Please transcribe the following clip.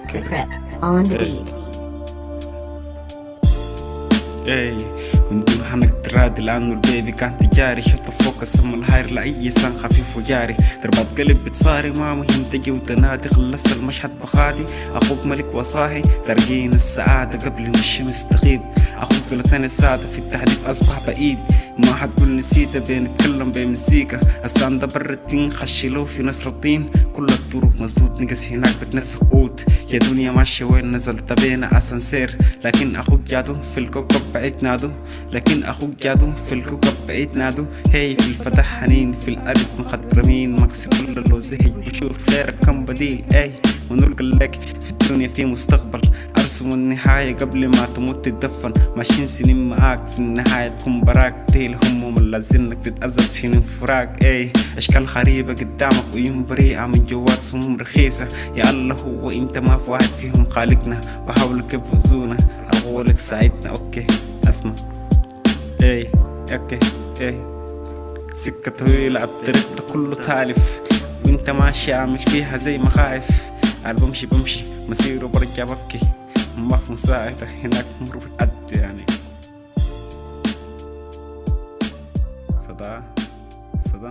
The Crip on the beat. اي من دون حنقدر عادي لانه البيبي كان تجاري. شط فوكس ام الهاير لاي سان خفيف وجاري. ضربات قلب بتصاري ما مهم تجي وتنادي. خلص المشهد بخادي اخوك ملك وصاحي. سارقين السعادة قبل ما الشمس تغيب. اخوك زلتان السعادة في التحديث اصبح بعيد. ما حتقول نسيته بنتكلم بمزيكا. السان ده بر الدين خشلوه في نصر الدين. كل الطرق مسدود نقص هناك بتنفخ قوت. يا دنيا ماشية وين نزلت بينا اسانسير. لكن اخوك جادو في الكوكب بعيد نادو. لكن اخوك جادو في الكوكب بعيد نادو. هي في الفتح حنين في القلب مخضرمين. مكسي كل لو زهج بشوف غيرك كم بديل. اي ونلقى لك في الدنيا في مستقبل. ارسم النهاية قبل ما تموت تدفن. ماشيين سنين معاك في النهاية تكون براك. تيل همهم اللازلنك تتأذى سنين فراق. اي اشكال غريبة قدامك ويوم بريئة من جوات سموم رخيصة. يا الله هو انت ما في واحد فيهم خالقنا. وحاولوا كيف يفوزونا اقولك ساعدنا. اوكي اسمع اي اوكي اي سكة طويلة الطريق ده كله تالف. وانت ماشي عامل فيها زي ما خايف. قال بمشي مسيره برجع ببكي. ما في مساعدة هناك مر بتعد يعني. صدى صدى